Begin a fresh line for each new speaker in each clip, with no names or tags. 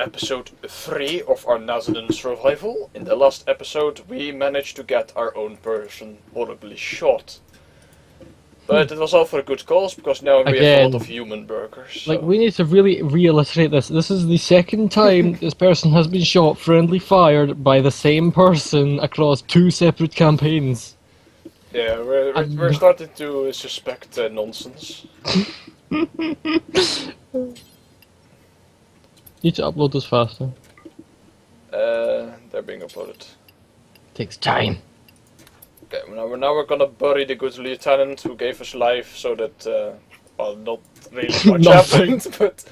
episode 3 of our Nazahnen survival. In the last episode we managed to get our own person horribly shot. But it was all for a good cause, because now we have a lot of human burgers. So.
Like, we need to really reiterate this. This is the second time this person has been shot friendly fired by the same person across 2 separate campaigns.
Yeah, we're starting to suspect nonsense.
Need to upload this faster.
They're being uploaded.
Takes time.
Okay, now we're gonna bury the good lieutenant who gave us life, so that well, not really much happened, but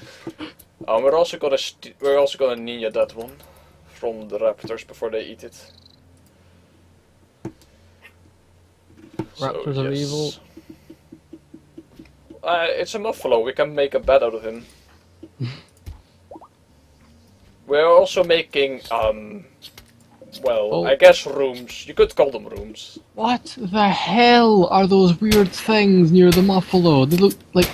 we're also gonna ninja that one from the raptors before they eat it.
Raptors are evil.
It's a buffalo. We can make a bed out of him. We're also making well, I guess rooms. You could call them rooms.
What the hell are those weird things near the buffalo? They look like...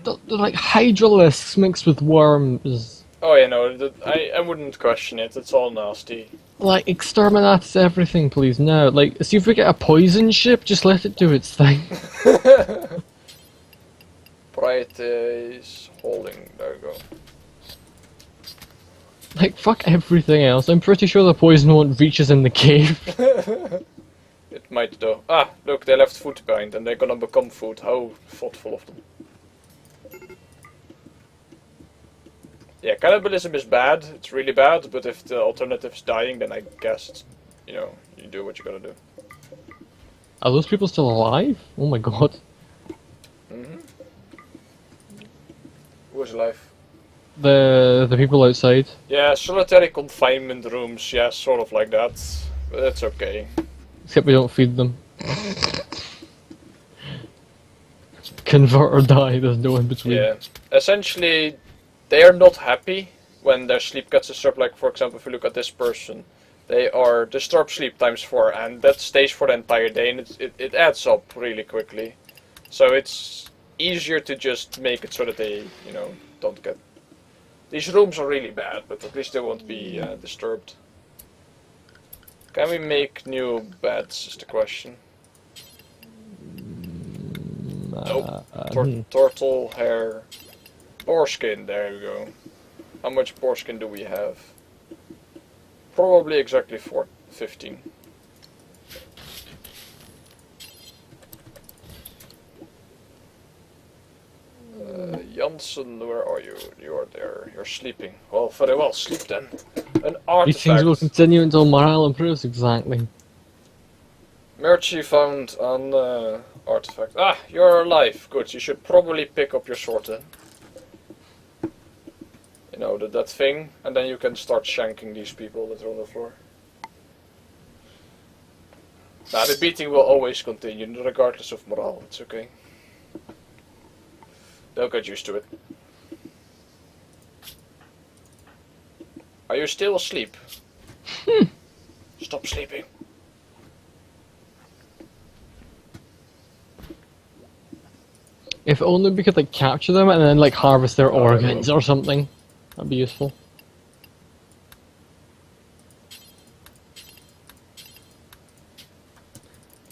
They're like hydralisks mixed with worms.
Oh, yeah, no, I wouldn't question it. It's all nasty.
Like, exterminate everything, please, now. Like, see if we get a poison ship, just let it do its thing.
Pride is holding. There we go.
Like, fuck everything else. I'm pretty sure the poison won't reach us in the cave.
It might though. Ah, look, they left food behind and they're gonna become food. How thoughtful of them. Yeah, cannibalism is bad. It's really bad, but if the alternative is dying, then I guess it's, you know, you do what you gotta do.
Are those people still alive? Oh my god.
Who's alive?
The people outside.
Yeah, solitary confinement rooms, yeah, sort of like that. But that's okay.
Except we don't feed them. Convert or die, there's no in between.
Yeah. Essentially, they are not happy when their sleep gets disturbed. Like, for example, if you look at this person, they are disturbed sleep times 4, and that stays for the entire day, and it adds up really quickly. So it's easier to just make it so that they, you know, don't get... These rooms are really bad, but at least they won't be disturbed. Can we make new beds, is the question. Nope. Turtle, hair, boarskin, there we go. How much boarskin do we have? Probably exactly 15. Janssen, where are you? You are there. You're sleeping. Well, very well. Sleep then. An artifact.
These things will continue until morale improves, exactly.
Merchie found an artifact. Ah, you're alive. Good. You should probably pick up your sword then. You know, that thing. And then you can start shanking these people that are on the floor. Nah, the beating will always continue, regardless of morale. It's okay. They'll get used to it. Are you still asleep? Stop sleeping.
If only we could like capture them and then like harvest their organs or something. That'd be useful.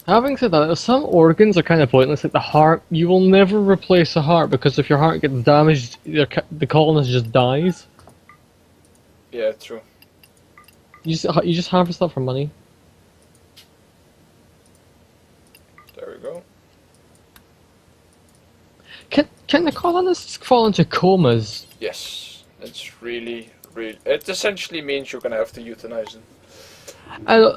Having said that, some organs are kind of pointless. Like the heart, you will never replace a heart because if your heart gets damaged, the colonist just dies.
Yeah, true.
You just harvest that for money.
There we go.
Can the colonists fall into comas?
Yes, it's really. It essentially means you're gonna have to euthanize them.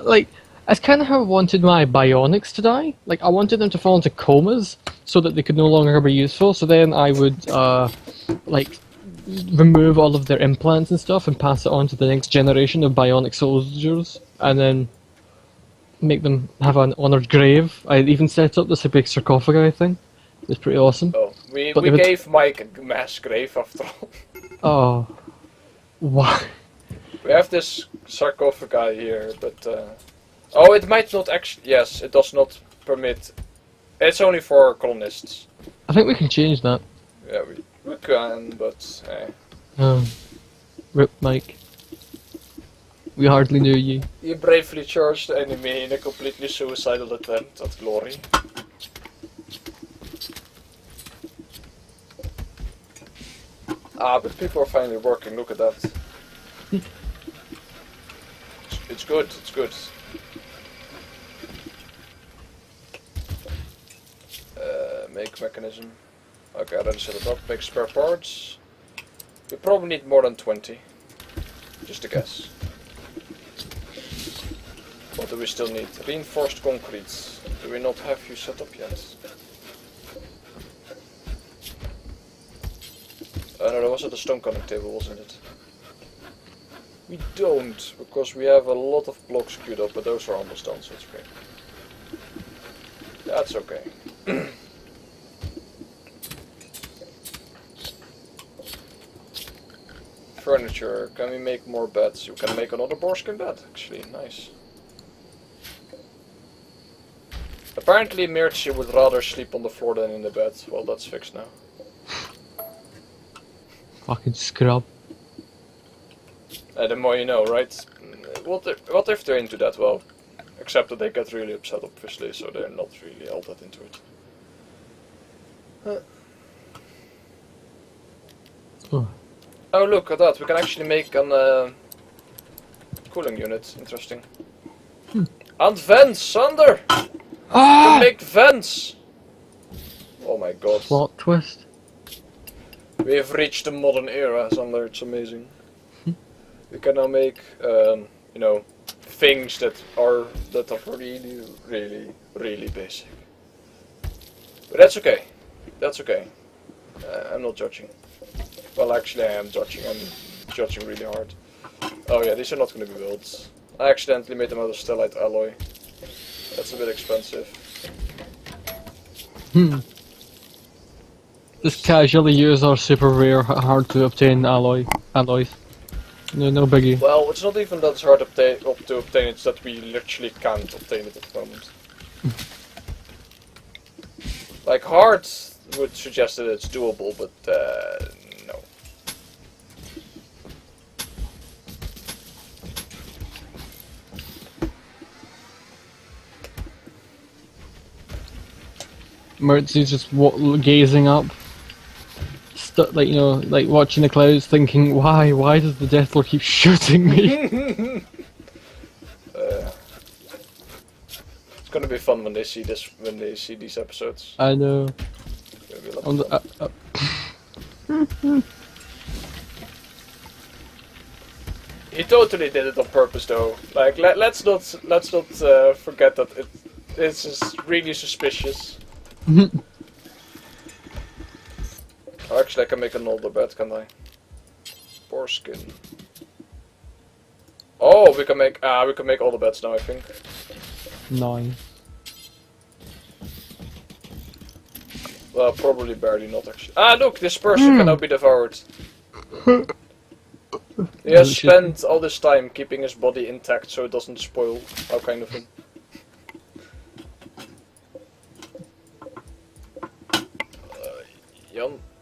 Like, that's kind of how I wanted my bionics to die. Like, I wanted them to fall into comas so that they could no longer be useful. So then I would, like, remove all of their implants and stuff and pass it on to the next generation of bionic soldiers, and then make them have an honoured grave. I even set up this big sarcophagi thing. It's pretty awesome.
Oh, we gave Mike a mass grave after all.
Oh, why?
We have this sarcophagi here, but oh, it might not actually. Yes, it does not permit. It's only for colonists.
I think we can change that.
Yeah, we can, but.
Oh. Rip Mike. We hardly knew you.
You bravely charged the enemy in a completely suicidal attempt at glory. Ah, but people are finally working, look at that. It's good, it's good. Make mechanism. Okay, I already set it up. Make spare parts. We probably need more than 20. Just a guess. What do we still need? Reinforced concrete. Do we not have you set up yet? No, that was at the stone cutting table, wasn't it? We don't, because we have a lot of blocks queued up, but those are almost done, so it's okay. That's okay. Furniture. Can we make more beds? You can make another boarskin bed, actually. Nice. Apparently Mirchi would rather sleep on the floor than in the bed. Well, that's fixed now.
Fucking scrub.
The more you know, right? What if they're into that? Well, except that they get really upset, obviously, so they're not really all that into it. Oh, look at that. We can actually make an cooling unit. Interesting. And vents, Sander! We can make vents! Oh my god.
Plot twist.
We have reached the modern era, Sander. It's amazing. We can now make, you know, things that are really, really, really basic. But that's okay. That's okay. I'm not judging. Well, actually, I am judging. I'm judging really hard. Oh yeah, these are not going to be built. I accidentally made them out of stellite alloy. That's a bit expensive.
Just casually use our super rare, hard to obtain alloys. No, no biggie.
Well, it's not even that hard to obtain, it's that we literally can't obtain it at the moment. Like, hard would suggest that it's doable, but no.
Mertzy's just gazing up. Like, you know, like watching the clouds, thinking, why does the Deathlord keep shooting me?
It's gonna be fun when they see this, when they see these episodes.
I know.
It's gonna be a lot of fun. He totally did it on purpose, though. Like, let's not forget that it's just really suspicious. Oh, actually, I can make an older bed, can't I? Foreskin. Oh, we can make all the beds now, I think.
9.
Well, probably barely not actually. Ah, look, this person can now be devoured. He has spent all this time keeping his body intact so it doesn't spoil. How kind of thing.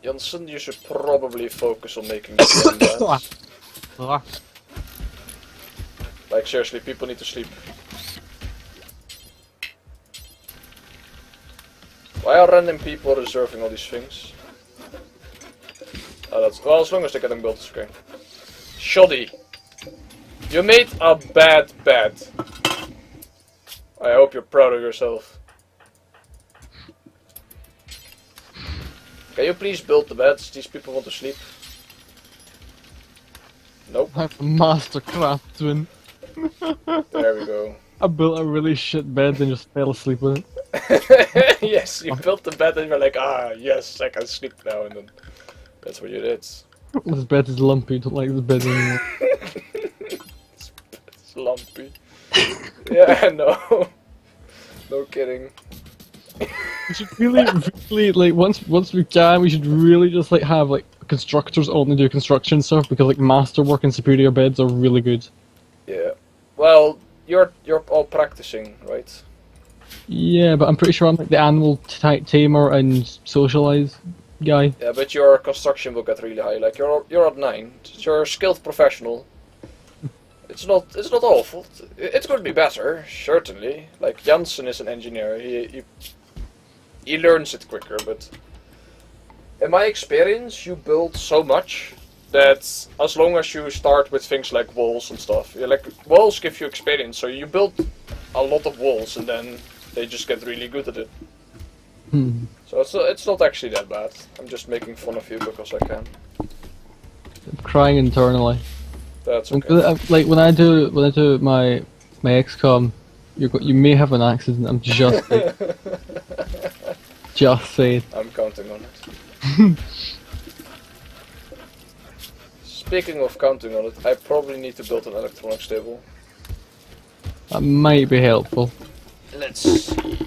Janssen, you should probably focus on making the beds. Like, seriously, people need to sleep. Why are random people reserving all these things? Oh, that's, well, as long as they get them built, it's okay. Shoddy! You made a bad bed. I hope you're proud of yourself. Can you please build the beds? These people want to sleep. Nope.
I have a master craftsman.
There we go.
I built a really shit bed and just fell asleep with it.
Yes, you built the bed and you're like, ah, yes, I can sleep now, and then that's what you did.
This bed is lumpy, don't like this bed anymore.
It's lumpy. Yeah, no. No kidding.
We should really, like, once we can, we should really just, like, have, like, constructors only do construction stuff, because, like, masterwork and superior beds are really good.
Yeah. Well, you're all practicing, right?
Yeah, but I'm pretty sure I'm, like, the animal tamer and socialize. guy.
Yeah, but your construction will get really high. Like you're at 9. You're a skilled professional. It's not awful. It could be better, certainly. Like Janssen is an engineer. He learns it quicker, but in my experience, you build so much that as long as you start with things like walls and stuff, like walls give you experience. So you build a lot of walls, and then they just get really good at it. So it's not actually that bad. I'm just making fun of you because I can.
I'm crying internally.
That's okay.
Like when I do my XCOM, you may have an accident. I'm just saying. Just saying.
I'm counting on it. Speaking of counting on it, I probably need to build an electronics table.
That might be helpful.
Let's see.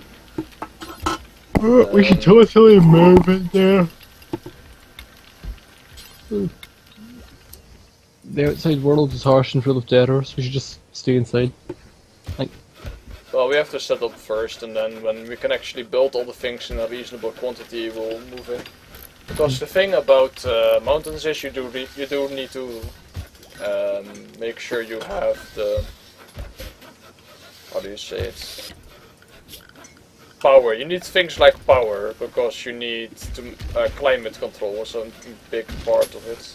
We should totally move in there. The outside world is harsh and full of terrors. We should just stay inside. Like,
Well, we have to set up first, and then when we can actually build all the things in a reasonable quantity, we'll move in. Because the thing about mountains is you do need to make sure you have the, how do you say it? Power. You need things like power because you need to climate control is a big part of it.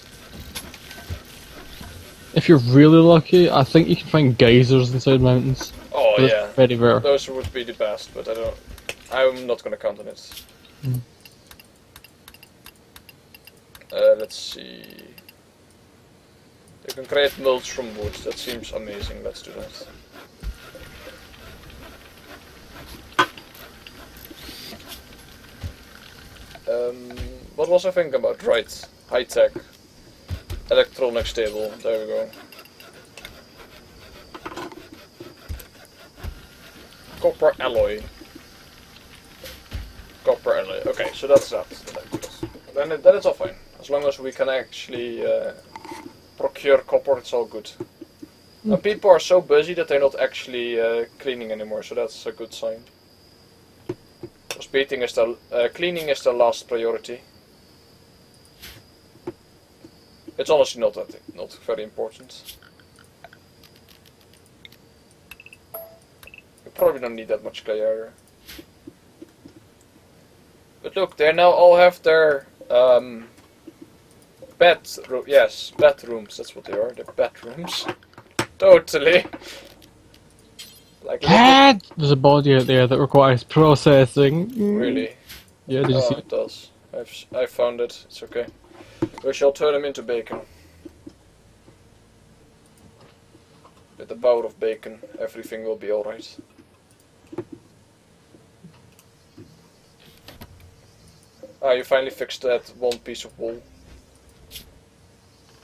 if you're really lucky, I think you can find geysers inside mountains.
Oh
But
yeah,
that's very rare.
those would be the best, but I'm not gonna count on it. Let's see. You can create mulch from wood. That seems amazing. Let's do that. What was I thinking about? Right, high tech, electronics table. There we go. Copper alloy. Copper alloy. Okay, so that's that. Then it's all fine. As long as we can actually procure copper, it's all good. And people are so busy that they're not actually cleaning anymore, so that's a good sign. Because cleaning is the last priority. It's honestly not very important. You probably don't need that much clay either. But look, they now all have their bedrooms. That's what they are. They're bedrooms. Totally. Like
Dad! There's a body out there that requires processing.
really.
Yeah, did you see
It does. I found it. It's okay. We shall turn him into bacon. With the power of bacon, everything will be alright. Ah, you finally fixed that one piece of wall.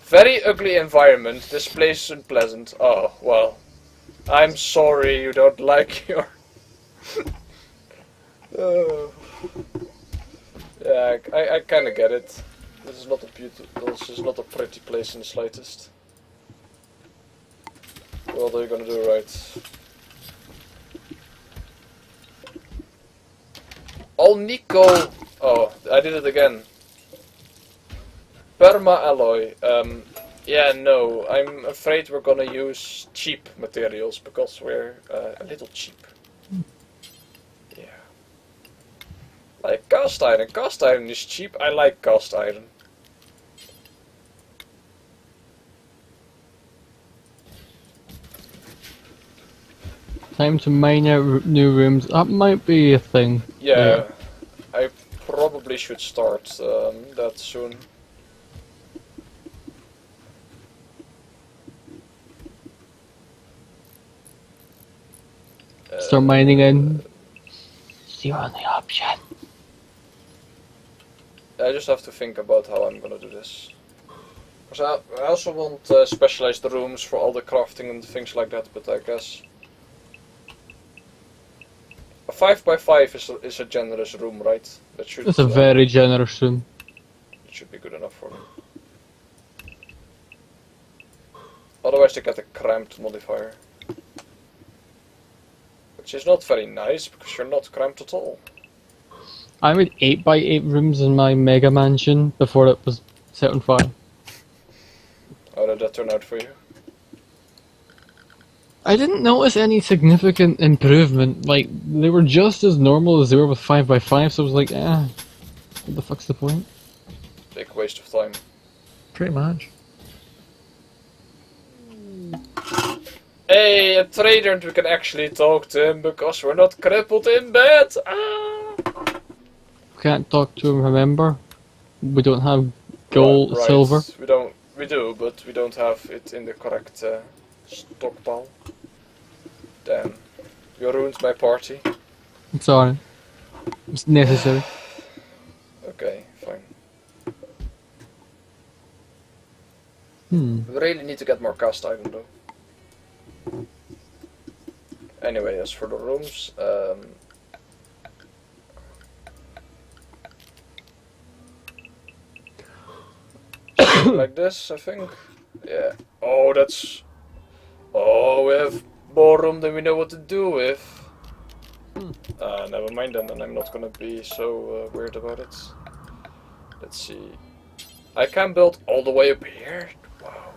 Very ugly environment. This place isn't pleasant. Oh, well. I'm sorry you don't like your... Yeah, I kinda get it. This is not a pretty place in the slightest. What are you gonna do, right? Oh, Nico! Oh, I did it again. Perma alloy. Yeah, no, I'm afraid we're gonna use cheap materials because we're a little cheap. Yeah. Like cast iron. Cast iron is cheap. I like cast iron.
Time to mine out new rooms. That might be a thing.
Yeah, I probably should start that soon.
Start mining in. It's the only option.
I just have to think about how I'm gonna do this. Because I also want specialized rooms for all the crafting and things like that, but I guess a 5x5 is a generous room, right? That should.
It's a very generous room.
It should be good enough for them. Otherwise, they get a cramped modifier. Which is not very nice, because you're not cramped at all.
I made 8x8 rooms in my mega mansion before it was set on fire.
How did that turn out for you?
I didn't notice any significant improvement. Like, they were just as normal as they were with 5x5, so I was like, what the fuck's the point?
Big waste of time.
Pretty much.
Hey, a trader, and we can actually talk to him because we're not crippled in bed. Ah.
Can't talk to him, remember? We don't have gold,
Right.
silver.
We do, but we don't have it in the correct stockpile. Damn. You ruined my party.
It's alright. It's necessary.
Okay, fine.
Hmm.
We really need to get more cast iron though. Anyway, as for the rooms, something like this, I think. Yeah. Oh, that's. Oh, we have more room than we know what to do with. Never mind then, and I'm not gonna be so weird about it. Let's see. I can build all the way up here. Wow.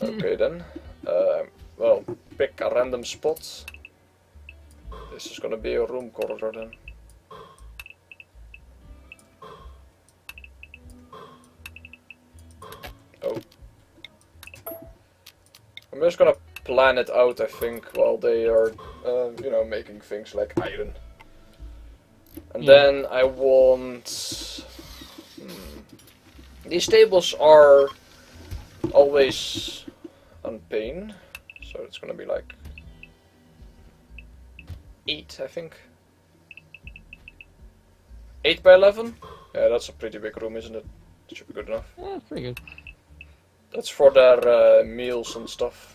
Okay then. Well, pick a random spot. This is gonna be a room corridor then. Oh. I'm just gonna plan it out, I think, while they are, you know, making things like iron. And then I want... These tables are always on pane, so it's gonna be like 8, I think. 8 by 11? Yeah, that's a pretty big room, isn't it? It should be good enough.
Yeah, pretty good.
That's for their meals and stuff.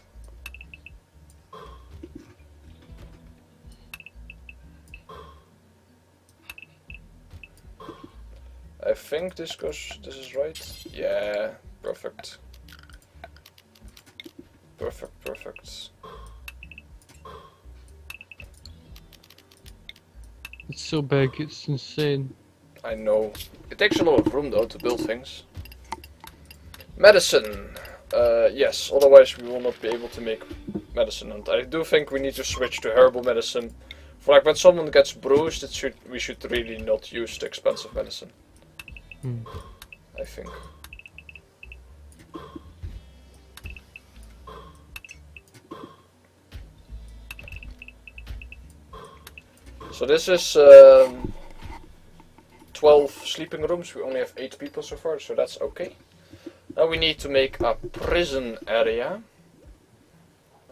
I think this is right. Yeah, perfect. Perfect.
It's so big, it's insane.
I know. It takes a lot of room though to build things. Medicine. Yes, otherwise we will not be able to make medicine. And I do think we need to switch to herbal medicine. For like when someone gets bruised, we should really not use the expensive medicine. I think. So this is 12 sleeping rooms. We only have 8 people so far, so that's okay. Now we need to make a prison area.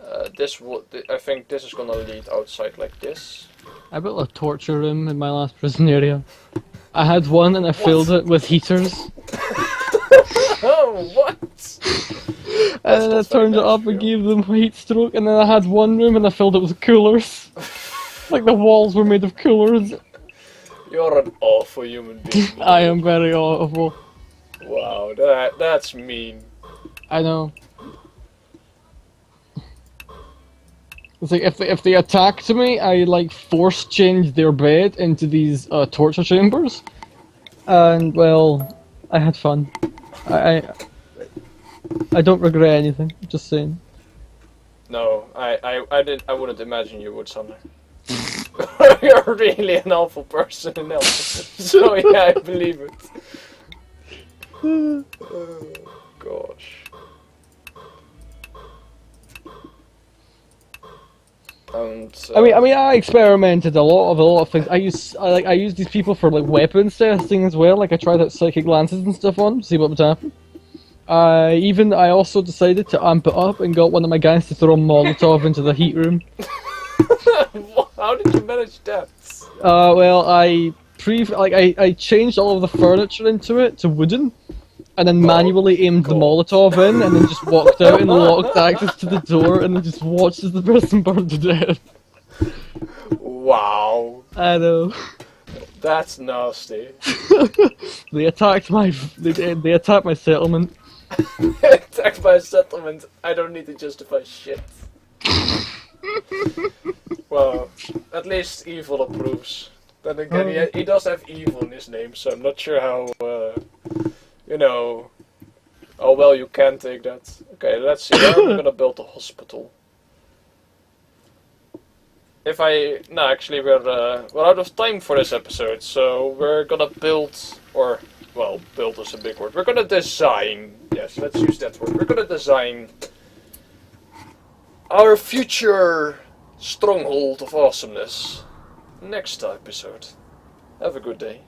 I think this is gonna lead outside like this.
I built a torture room in my last prison area. I had one and I filled it with heaters.
Oh, what?
And then I turned it up and gave them heat stroke, and then I had one room and I filled it with coolers. Like the walls were made of coolers.
You're an awful human being.
I am very awful.
Wow, that's mean.
I know. It's like if they attacked me, I like force changed their bed into these torture chambers, and well, I had fun. I don't regret anything. Just saying.
No, I wouldn't imagine you would, Sander. You're really an awful person in hell. So yeah, I believe it. Oh, gosh. And,
I mean, I experimented a lot of things. I use these people for like weapons testing as well. Like I tried out psychic lances and stuff on to see what would happen. I also decided to amp it up and got one of my guys to throw a Molotov into the heat room.
How did you manage that?
Well, I changed all of the furniture into it to wooden, and then manually aimed the Molotov in, and then just walked out and locked access to the door, and then just watched as the person burned to death.
Wow.
I know.
That's nasty.
They attacked my settlement.
Attacked by a settlement. I don't need to justify shit. Well, at least evil approves. Then again, he does have evil in his name, so I'm not sure how, how well you can take that. Okay, let's see, where are we gonna build a hospital? No, actually we're out of time for this episode, so we're gonna build, build is a big word. We're gonna design, yes, let's use that word. We're gonna design our future stronghold of awesomeness next episode. Have a good day.